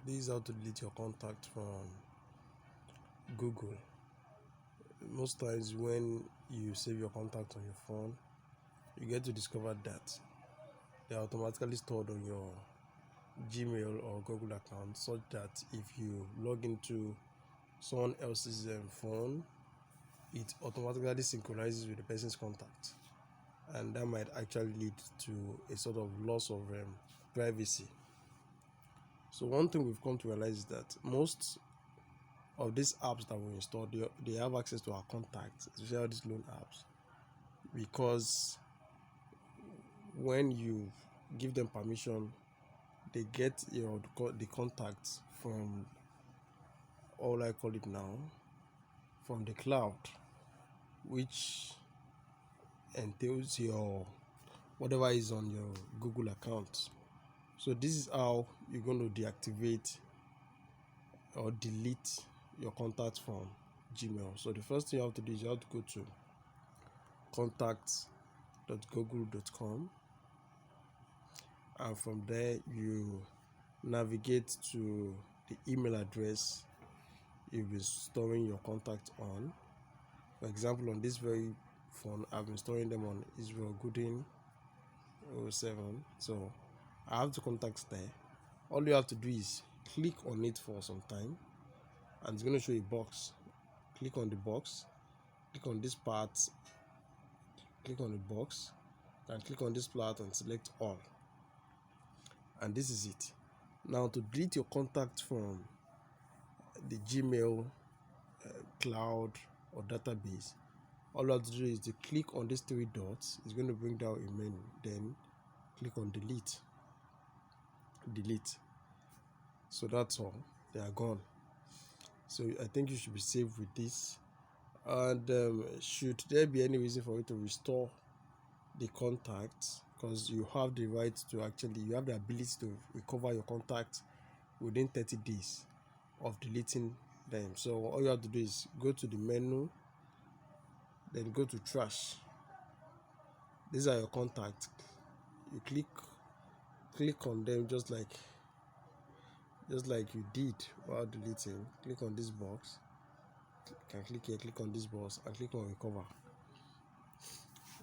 This is how to delete your contact from Google. Most times when you save your contact on your phone, you get to discover that they're automatically stored on your Gmail or Google account, such that if you log into someone else's phone, it automatically synchronizes with the person's contact, and that might actually lead to a sort of loss of privacy. So one thing we've come to realize is that most of these apps that we install, they have access to our contacts, especially all these loan apps, because when you give them permission, they get the contacts from, all I call it now, from the cloud, which entails your whatever is on your Google account. So this is how you're going to deactivate or delete your contacts from Gmail. So the first thing you have to do is you have to go to contacts.google.com, and from there you navigate to the email address you've been storing your contact on. For example, on this very phone, I've been storing them on Israel Gooding 07. So I have the contacts there. All you have to do is click on it for some time, and it's going to show a box. Click on the box, click on this part, click on the box, and click on this part and select all. And this is it. Now, to delete your contact from the Gmail cloud or database, all you have to do is to click on these three dots. It's going to bring down a menu. Then click on delete. So that's all. They are gone. So I think you should be safe with this. And should there be any reason for you to restore the contacts, because you have the right to you have the ability to recover your contacts within 30 days of deleting them. So all you have to do is go to the menu, then go to trash. These are your contacts. You click on them just like you did while deleting. Click on this box. You can click here, click on this box, and click on recover.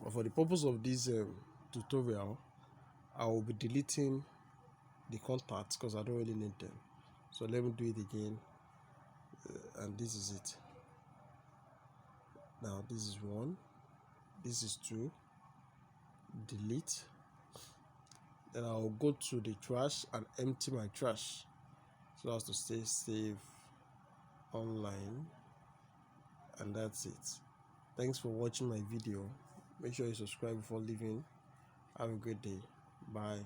But for the purpose of this tutorial, I will be deleting the contacts because I don't really need them. So let me do it again, and this is it. Now this is 1, this is 2, delete. Then I'll go to the trash and empty my trash so as to stay safe online, and that's it. Thanks for watching my video. Make sure you subscribe before leaving. Have a great day. Bye.